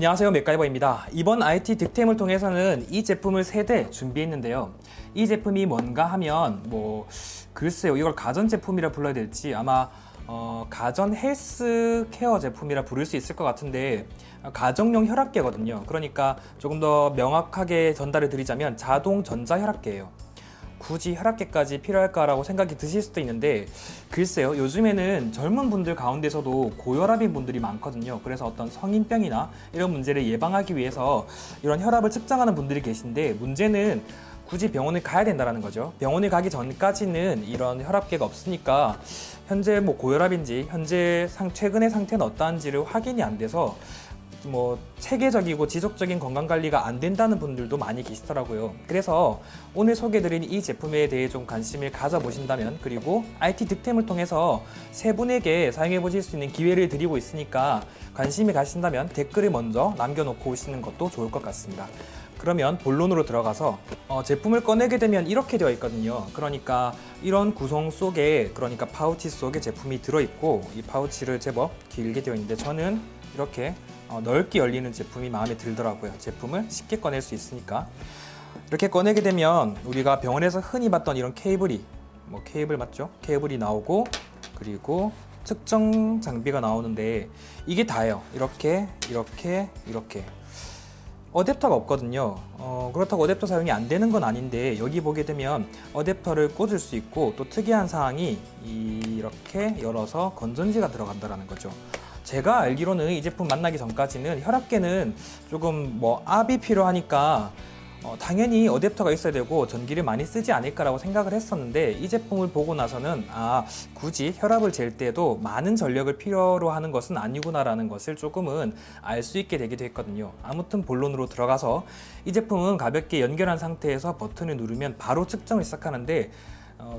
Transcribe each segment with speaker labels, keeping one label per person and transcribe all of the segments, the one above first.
Speaker 1: 안녕하세요, 맥가이버입니다. 이번 IT 득템을 통해서는 이 제품을 3대 준비했는데요. 이 제품이 뭔가 하면 글쎄요, 이걸 가전제품이라 불러야 될지 아마 가전 헬스케어 제품이라 부를 수 있을 것 같은데, 가정용 혈압계거든요. 그러니까 조금 더 명확하게 전달을 드리자면 자동 전자혈압계예요. 굳이 혈압계까지 필요할까라고 생각이 드실 수도 있는데, 글쎄요, 요즘에는 젊은 분들 가운데서도 고혈압인 분들이 많거든요. 그래서 어떤 성인병이나 이런 문제를 예방하기 위해서 이런 혈압을 측정하는 분들이 계신데, 문제는 굳이 병원을 가야 된다는 거죠. 병원을 가기 전까지는 이런 혈압계가 없으니까 현재 고혈압인지 현재 최근의 상태는 어떠한지를 확인이 안 돼서 체계적이고 지속적인 건강관리가 안 된다는 분들도 많이 계시더라고요. 그래서 오늘 소개해드린 이 제품에 대해 좀 관심을 가져보신다면, 그리고 IT 득템을 통해서 3분에게 사용해보실 수 있는 기회를 드리고 있으니까 관심이 가신다면 댓글을 먼저 남겨놓고 오시는 것도 좋을 것 같습니다. 그러면 본론으로 들어가서 제품을 꺼내게 되면 이렇게 되어 있거든요. 그러니까 이런 구성 속에, 그러니까 파우치 속에 제품이 들어있고, 이 파우치를 제법 길게 되어 있는데 저는 이렇게 넓게 열리는 제품이 마음에 들더라고요. 제품을 쉽게 꺼낼 수 있으니까. 이렇게 꺼내게 되면 우리가 병원에서 흔히 봤던 이런 케이블이, 케이블 맞죠? 케이블이 나오고, 그리고 측정 장비가 나오는데 이게 다예요. 이렇게 어댑터가 없거든요. 그렇다고 어댑터 사용이 안 되는 건 아닌데, 여기 보게 되면 어댑터를 꽂을 수 있고, 또 특이한 사항이 이렇게 열어서 건전지가 들어간다는 거죠. 제가 알기로는 이 제품 만나기 전까지는 혈압계는 조금 압이 필요하니까 당연히 어댑터가 있어야 되고 전기를 많이 쓰지 않을까라고 생각을 했었는데, 이 제품을 보고 나서는 굳이 혈압을 잴 때도 많은 전력을 필요로 하는 것은 아니구나라는 것을 조금은 알 수 있게 되기도 했거든요. 아무튼 본론으로 들어가서, 이 제품은 가볍게 연결한 상태에서 버튼을 누르면 바로 측정을 시작하는데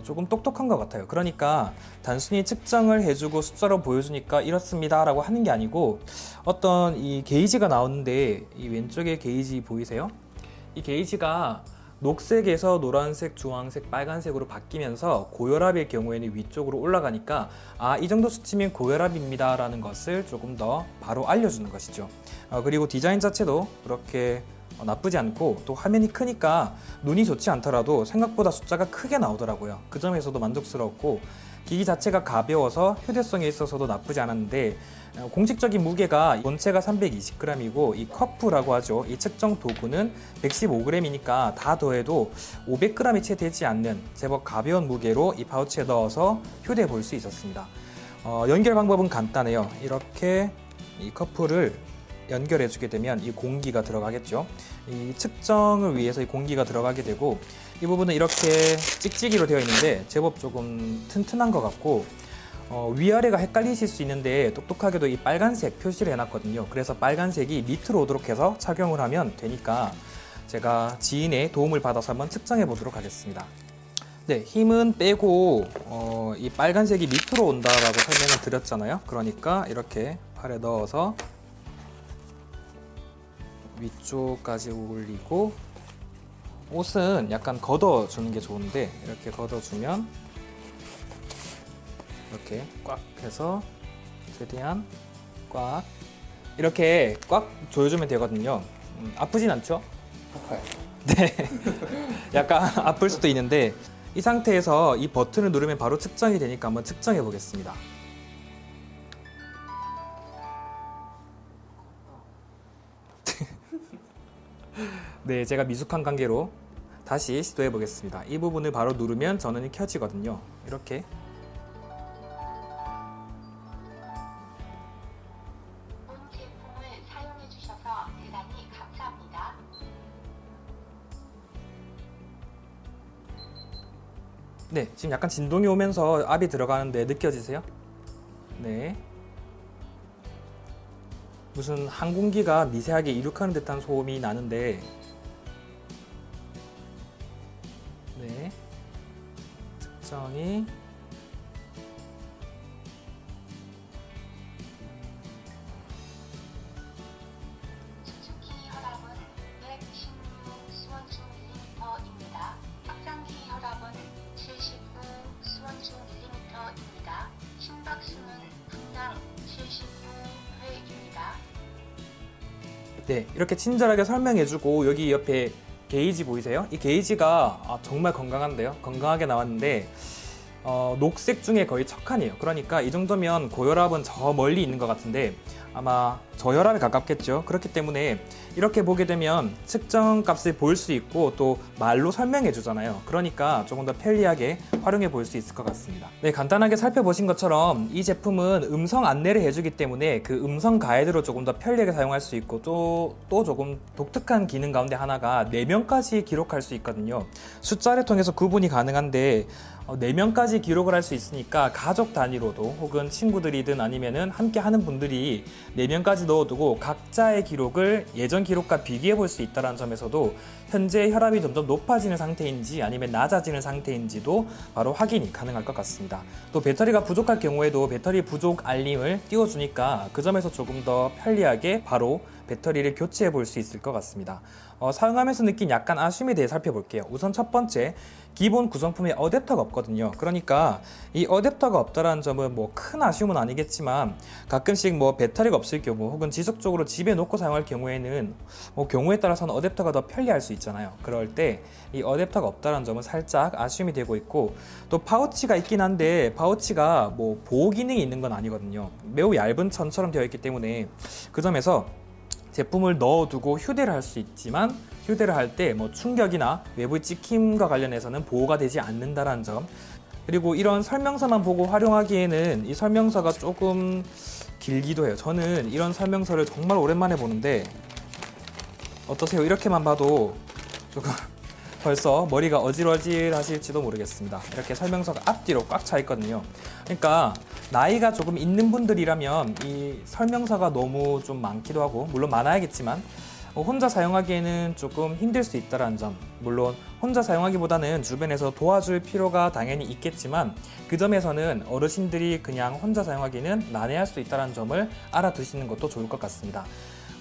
Speaker 1: 조금 똑똑한 것 같아요. 그러니까 단순히 측정을 해주고 숫자로 보여주니까 이렇습니다 라고 하는 게 아니고, 어떤 이 게이지가 나오는데, 이 왼쪽에 게이지 보이세요? 이 게이지가 녹색에서 노란색, 주황색, 빨간색으로 바뀌면서 고혈압일 경우에는 위쪽으로 올라가니까 이 정도 수치면 고혈압입니다 라는 것을 조금 더 바로 알려주는 것이죠. 그리고 디자인 자체도 그렇게 나쁘지 않고, 또 화면이 크니까 눈이 좋지 않더라도 생각보다 숫자가 크게 나오더라고요. 그 점에서도 만족스러웠고, 기기 자체가 가벼워서 휴대성에 있어서도 나쁘지 않았는데, 공식적인 무게가 본체가 320g이고 이 커프라고 하죠. 이 측정 도구는 115g이니까 다 더해도 500g이 채 되지 않는 제법 가벼운 무게로 이 파우치에 넣어서 휴대해 볼 수 있었습니다. 연결 방법은 간단해요. 이렇게 이 커프를 연결해 주게 되면 이 공기가 들어가겠죠. 이 측정을 위해서 이 공기가 들어가게 되고, 이 부분은 이렇게 찍찍이로 되어 있는데 제법 조금 튼튼한 것 같고, 위아래가 헷갈리실 수 있는데 똑똑하게도 이 빨간색 표시를 해놨거든요. 그래서 빨간색이 밑으로 오도록 해서 착용을 하면 되니까 제가 지인의 도움을 받아서 한번 측정해 보도록 하겠습니다. 네, 힘은 빼고 이 빨간색이 밑으로 온다라고 설명을 드렸잖아요. 그러니까 이렇게 팔에 넣어서 위쪽까지 올리고, 옷은 약간 걷어주는 게 좋은데 이렇게 걷어주면 이렇게 꽉 해서 최대한 꽉 이렇게 꽉 조여주면 되거든요. 아프진 않죠?
Speaker 2: 아파요.
Speaker 1: 네. 약간 아플 수도 있는데, 이 상태에서 이 버튼을 누르면 바로 측정이 되니까 한번 측정해 보겠습니다. 네, 제가 미숙한 관계로 다시 시도해 보겠습니다. 이 부분을 바로 누르면 전원이 켜지거든요. 이렇게.
Speaker 3: 본 제품을 사용해 주셔서 대단히 감사합니다.
Speaker 1: 네, 지금 약간 진동이 오면서 압이 들어가는데 느껴지세요? 네. 무슨 항공기가 미세하게 이륙하는 듯한 소음이 나는데, 네, 측정이
Speaker 3: 수축기 혈압은 116 수원중 밀리미터입니다. 확장기 혈압은 79 수원중 밀리미터입니다. 심박수는 분당 79회입니다.
Speaker 1: 네, 이렇게 친절하게 설명해주고 여기 옆에 게이지 보이세요? 이 게이지가 정말 건강한데요. 건강하게 나왔는데 녹색 중에 거의 척한이에요. 그러니까 이 정도면 고혈압은 저 멀리 있는 것 같은데 아마 저혈압에 가깝겠죠. 그렇기 때문에 이렇게 보게 되면 측정 값을 볼 수 있고 또 말로 설명해 주잖아요. 그러니까 조금 더 편리하게 활용해 볼 수 있을 것 같습니다. 네, 간단하게 살펴보신 것처럼 이 제품은 음성 안내를 해주기 때문에 그 음성 가이드로 조금 더 편리하게 사용할 수 있고 또 조금 독특한 기능 가운데 하나가 4명까지 기록할 수 있거든요. 숫자를 통해서 구분이 가능한데 4명까지 기록을 할 수 있으니까 가족 단위로도 혹은 친구들이든 아니면은 함께 하는 분들이 4명까지 넣어두고 각자의 기록을 예전 기록과 비교해 볼 수 있다는 점에서도 현재 혈압이 점점 높아지는 상태인지 아니면 낮아지는 상태인지도 바로 확인이 가능할 것 같습니다. 또 배터리가 부족할 경우에도 배터리 부족 알림을 띄워주니까 그 점에서 조금 더 편리하게 바로 배터리를 교체해 볼 수 있을 것 같습니다. 사용하면서 느낀 약간 아쉬움에 대해 살펴볼게요. 우선 첫 번째, 기본 구성품에 어댑터가 없거든요. 그러니까 이 어댑터가 없다라는 점은 뭐 큰 아쉬움은 아니겠지만 가끔씩 뭐 배터리가 없을 경우 혹은 지속적으로 집에 놓고 사용할 경우에는 뭐 경우에 따라서는 어댑터가 더 편리할 수 있잖아요. 그럴 때 이 어댑터가 없다라는 점은 살짝 아쉬움이 되고 있고, 또 파우치가 있긴 한데 파우치가 뭐 보호 기능이 있는 건 아니거든요. 매우 얇은 천처럼 되어 있기 때문에 그 점에서 제품을 넣어두고 휴대를 할 수 있지만 휴대를 할 때 뭐 충격이나 외부의 찍힘과 관련해서는 보호가 되지 않는다는 점, 그리고 이런 설명서만 보고 활용하기에는 이 설명서가 조금 길기도 해요. 저는 이런 설명서를 정말 오랜만에 보는데 어떠세요? 이렇게만 봐도 조금 벌써 머리가 어질어질하실지도 모르겠습니다. 이렇게 설명서가 앞뒤로 꽉 차 있거든요. 그러니까 나이가 조금 있는 분들이라면 이 설명서가 너무 좀 많기도 하고, 물론 많아야겠지만 혼자 사용하기에는 조금 힘들 수 있다는 점, 물론 혼자 사용하기보다는 주변에서 도와줄 필요가 당연히 있겠지만 그 점에서는 어르신들이 그냥 혼자 사용하기는 난해할 수 있다는 점을 알아두시는 것도 좋을 것 같습니다.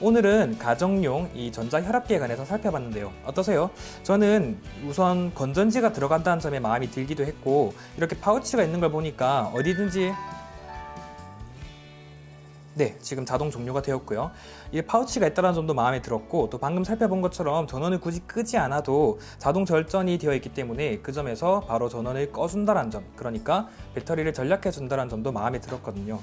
Speaker 1: 오늘은 가정용 이 전자혈압기에 관해서 살펴봤는데요. 어떠세요? 저는 우선 건전지가 들어간다는 점에 마음이 들기도 했고, 이렇게 파우치가 있는 걸 보니까 어디든지 네, 지금 자동 종료가 되었고요. 이 파우치가 있다는 점도 마음에 들었고, 또 방금 살펴본 것처럼 전원을 굳이 끄지 않아도 자동 절전이 되어 있기 때문에 그 점에서 바로 전원을 꺼준다는 점, 그러니까 배터리를 절약해 준다는 점도 마음에 들었거든요.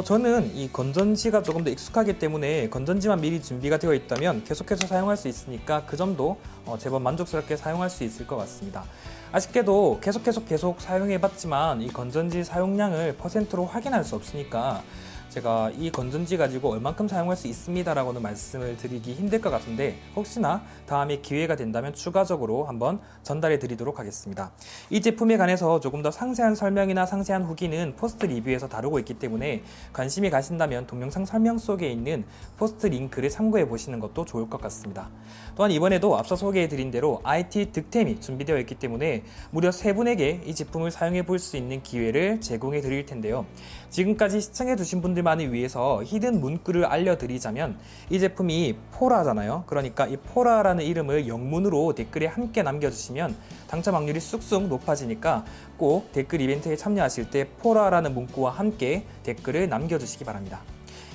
Speaker 1: 저는 이 건전지가 조금 더 익숙하기 때문에 건전지만 미리 준비가 되어 있다면 계속해서 사용할 수 있으니까 그 점도 제법 만족스럽게 사용할 수 있을 것 같습니다. 아쉽게도 계속 사용해봤지만 이 건전지 사용량을 퍼센트로 확인할 수 없으니까 제가 이 건전지 가지고 얼만큼 사용할 수 있습니다 라고는 말씀을 드리기 힘들 것 같은데, 혹시나 다음에 기회가 된다면 추가적으로 한번 전달해 드리도록 하겠습니다. 이 제품에 관해서 조금 더 상세한 설명이나 상세한 후기는 포스트 리뷰에서 다루고 있기 때문에 관심이 가신다면 동영상 설명 속에 있는 포스트 링크를 참고해 보시는 것도 좋을 것 같습니다. 또한 이번에도 앞서 소개해 드린 대로 IT 득템이 준비되어 있기 때문에 무려 3분에게 이 제품을 사용해 볼 수 있는 기회를 제공해 드릴 텐데요. 지금까지 시청해 주신 분들만을 위해서 히든 문구를 알려드리자면, 이 제품이 포라잖아요. 그러니까 이 포라라는 이름을 영문으로 댓글에 함께 남겨주시면 당첨 확률이 쑥쑥 높아지니까 꼭 댓글 이벤트에 참여하실 때 포라라는 문구와 함께 댓글을 남겨주시기 바랍니다.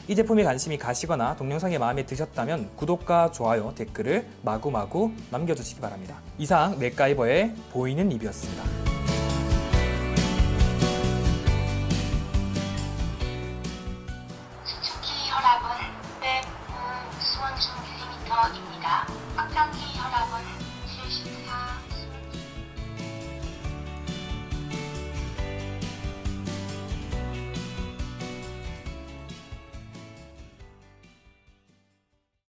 Speaker 1: 이 제품에 관심이 가시거나 동영상이 마음에 드셨다면 구독과 좋아요, 댓글을 마구마구 남겨주시기 바랍니다. 이상 맥가이버의 보이는 리뷰였습니다.